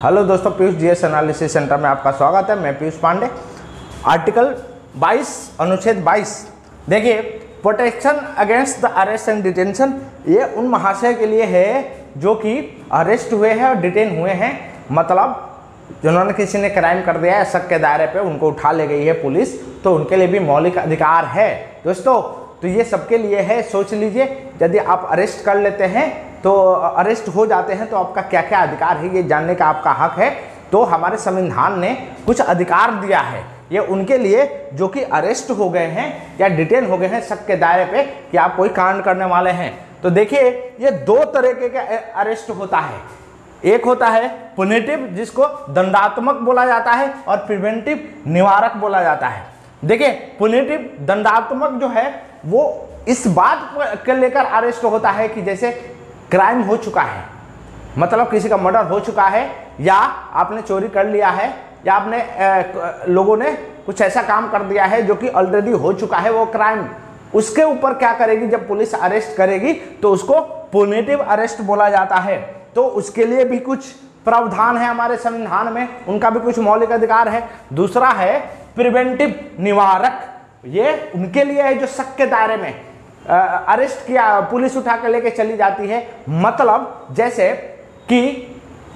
Hello दोस्तों, Piyush GS analysis centre में आपका स्वागत है। मैं पीयूष पांडे। आर्टिकल 22 अनुच्छेद 22 देखिए, protection against the arrest and detention, ये उन महाशय के लिए है जो कि अरेस्ट हुए हैं और डिटेन हुए हैं, मतलब जिन्होंने किसी ने क्राइम कर दिया है, शक के दायरे पे उनको उठा ले गई है पुलिस, तो उनके लिए भी मौलिक अधिकार है दोस्तों। तो ये सबके लिए है। सोच लीजिए, यदि आप अरेस्ट कर लेते हैं तो अरेस्ट हो जाते हैं तो आपका क्या क्या अधिकार है, ये जानने का आपका हक है। तो हमारे संविधान ने कुछ अधिकार दिया है, ये उनके लिए जो कि अरेस्ट हो गए हैं या डिटेन हो गए हैं शक के दायरे पे कि आप कोई कांड करने वाले हैं। तो देखिए, ये दो तरीके का अरेस्ट होता है। एक होता है पुनिटिव, जिसको दंडात्मक बोला जाता है, और प्रिवेंटिव निवारक बोला जाता है। देखिए, पुनिटिव दंडात्मक जो है वो इस बात को लेकर अरेस्ट होता है कि जैसे क्राइम हो चुका है, मतलब किसी का मर्डर हो चुका है, या आपने चोरी कर लिया है, या आपने लोगों ने कुछ ऐसा काम कर दिया है जो कि ऑलरेडी हो चुका है वो क्राइम। उसके ऊपर क्या करेगी, जब पुलिस अरेस्ट करेगी तो उसको पुनिटिव अरेस्ट बोला जाता है। तो उसके लिए भी कुछ प्रावधान है हमारे संविधान में, उनका भी कुछ मौलिक अधिकार है। दूसरा है प्रिवेंटिव निवारक, ये उनके लिए है जो शक के दायरे में अरेस्ट किया, पुलिस उठा के लेके चली जाती है। मतलब जैसे कि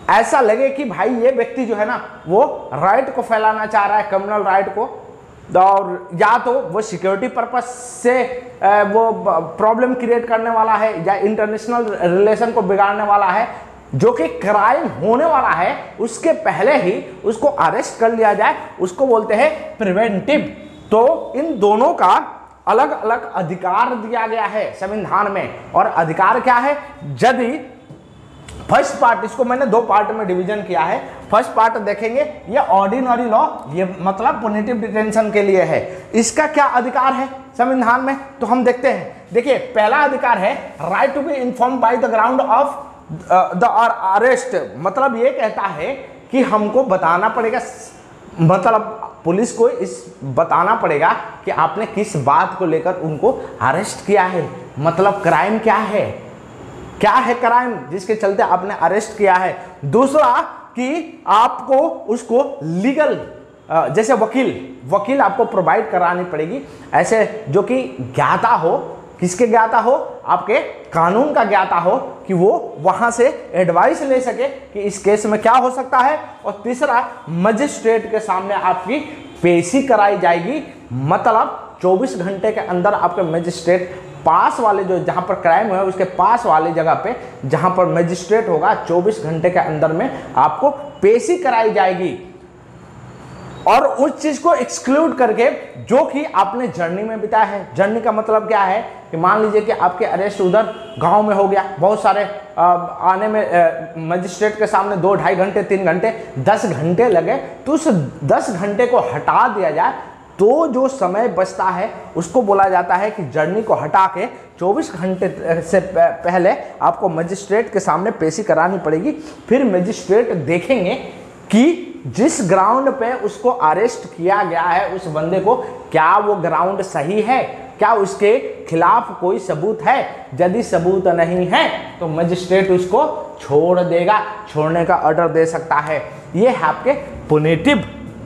ऐसा लगे कि भाई ये व्यक्ति जो है ना वो राइट को फैलाना चाह रहा है, क्रिमिनल राइट को, और या तो वो सिक्योरिटी पर्पस से वो प्रॉब्लम क्रिएट करने वाला है, या इंटरनेशनल रिलेशन को बिगाड़ने वाला है, जो कि क्राइम होने वाला है उसके पहले ही उसको अरेस्ट कर लिया जाए, उसको बोलते हैं प्रिवेंटिव। तो इन दोनों का अलग अलग अधिकार दिया गया है संविधान में। और अधिकार क्या है, यदि फर्स्ट पार्ट, इसको मैंने दो पार्ट में डिवीजन किया है। फर्स्ट पार्ट देखेंगे, ये ऑर्डिनरी लॉ, ये मतलब पुनिटिव डिटेंशन के लिए है। इसका क्या अधिकार है संविधान में, तो हम देखते हैं। देखिए, पहला अधिकार है right to be inform by the ground of the arrest, मतलब ये कहता है कि हमको बताना पड़ेगा, मतलब पुलिस को इस बताना पड़ेगा कि आपने किस बात को लेकर उनको अरेस्ट किया है, मतलब क्राइम क्या है क्राइम जिसके चलते आपने अरेस्ट किया है। दूसरा कि आपको उसको लीगल, जैसे वकील आपको प्रोवाइड करानी पड़ेगी, ऐसे जो कि ज्ञाता हो, किसके ज्ञाता हो, आपके कानून का ज्ञाता हो, कि वो वहां से एडवाइस ले सके कि इस केस में क्या हो सकता है। और तीसरा, मजिस्ट्रेट के सामने आपकी पेशी कराई जाएगी, मतलब 24 घंटे के अंदर आपके मजिस्ट्रेट पास वाले, जो जहां पर क्राइम हुआ है उसके पास वाली जगह पे जहां पर मजिस्ट्रेट होगा, 24 घंटे के अंदर में आपको पेशी कराई जाएगी। और उस चीज को एक्सक्लूड करके जो कि आपने जर्नी में बिताया है। जर्नी का मतलब क्या है कि मान लीजिए कि आपके अरेस्ट उधर गांव में हो गया, बहुत सारे आने में मजिस्ट्रेट के सामने 2 ढाई घंटे 3 घंटे 10 घंटे लगे, तो उस 10 घंटे को हटा दिया जाए तो जो समय बचता है उसको बोला जाता है कि जर्नी को हटा के 24 घंटे से पहले आपको मजिस्ट्रेट के सामने पेशी करानी पड़ेगी। फिर मजिस्ट्रेट देखेंगे कि जिस ग्राउंड पे उसको अरेस्ट किया गया है उस बंदे को, क्या वो ग्राउंड सही है, क्या उसके खिलाफ कोई सबूत है। यदि सबूत नहीं है तो मजिस्ट्रेट उसको छोड़ देगा, छोड़ने का ऑर्डर दे सकता है। ये है आपके पुनिटिव,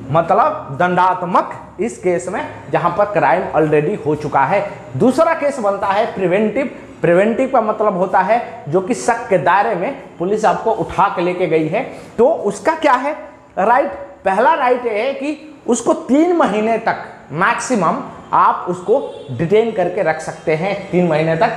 मतलब दंडात्मक, इस केस में जहां पर क्राइम ऑलरेडी हो चुका है। दूसरा केस बनता है प्रिवेंटिव। प्रिवेंटिव का मतलब होता है जो कि शक के दायरे में पुलिस आपको उठा के लेके गई है, तो उसका क्या है राइट। पहला राइट है कि उसको 3 महीने तक मैक्सिमम आप उसको डिटेन करके रख सकते हैं, 3 महीने तक।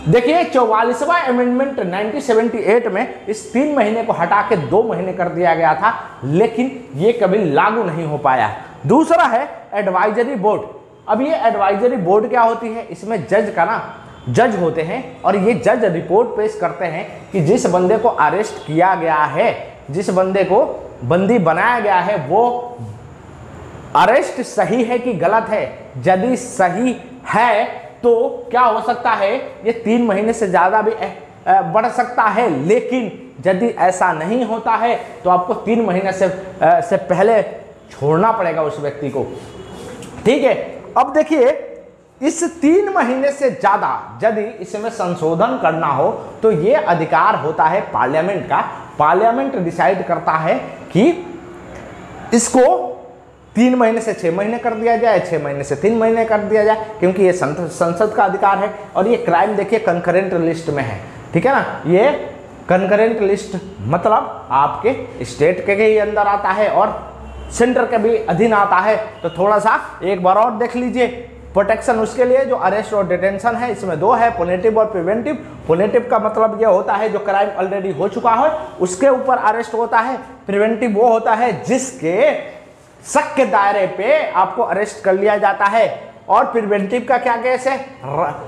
देखिए, 44वां अमेंडमेंट 1978 में इस 3 महीने को हटा के 2 महीने कर दिया गया था, लेकिन ये कभी लागू नहीं हो पाया। दूसरा है एडवाइजरी बोर्ड। अब ये एडवाइजरी बोर्ड क्या होती है, इसमें जज होते हैं, और ये जज रिपोर्ट पेश करते हैं कि जिस बंदे को अरेस्ट किया गया है, जिस बंदे को बंदी बनाया गया है, वो अरेस्ट सही है कि गलत है। यदि सही है तो क्या हो सकता है, ये 3 महीने से ज्यादा भी बढ़ सकता है, लेकिन यदि ऐसा नहीं होता है तो आपको 3 महीने से पहले छोड़ना पड़ेगा उस व्यक्ति को। ठीक है। अब देखिए, इस 3 महीने से ज्यादा यदि इसमें संशोधन करना हो तो ये अधिकार होता है पार्लियामेंट का। पार्लियामेंट डिसाइड करता है कि इसको 3 महीने से 6 महीने कर दिया जाए, 6 महीने से 3 महीने कर दिया जाए, क्योंकि ये संसद का अधिकार है। और ये क्राइम देखिए कंकरेंट लिस्ट में है, ठीक है ना। ये कंकरेंट लिस्ट मतलब आपके स्टेट के ही अंदर आता है और सेंटर के भी अधीन आता है। तो थोड़ा सा एक बार और देख लीजिए। प्रोटेक्शन उसके लिए जो अरेस्ट और डिटेंशन है, इसमें 2 है, पुनेटिव और प्रिवेंटिव। पुनेटिव का मतलब ये होता है जो क्राइम ऑलरेडी हो चुका है उसके ऊपर अरेस्ट होता है। प्रिवेंटिव वो होता है जिसके शक के दायरे पे आपको अरेस्ट कर लिया जाता है। और प्रिवेंटिव का क्या केस है,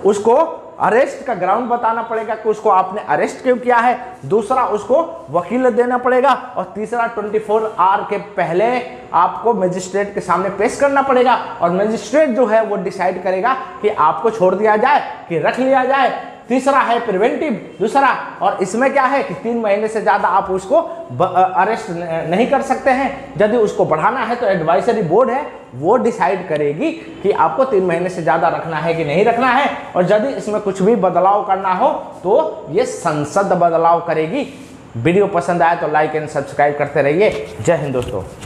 उसको अरेस्ट का ग्राउंड बताना पड़ेगा कि उसको आपने अरेस्ट क्यों किया है, दूसरा उसको वकील देना पड़ेगा, और तीसरा 24 आवर के पहले आपको मजिस्ट्रेट के सामने पेश करना पड़ेगा। और मजिस्ट्रेट जो है वो डिसाइड करेगा कि आपको छोड़ दिया जाए कि रख लिया जाए। तीसरा है प्रिवेंटिव दूसरा, और इसमें क्या है कि 3 महीने से ज्यादा आप उसको अरेस्ट नहीं कर सकते हैं। यदि उसको बढ़ाना है तो एडवाइजरी बोर्ड है वो डिसाइड करेगी कि आपको 3 महीने से ज्यादा रखना है कि नहीं रखना है। और यदि इसमें कुछ भी बदलाव करना हो तो ये संसद बदलाव करेगी। वीडियो पसंद आए तो लाइक एंड सब्सक्राइब करते रहिए। जय हिंद दोस्तों।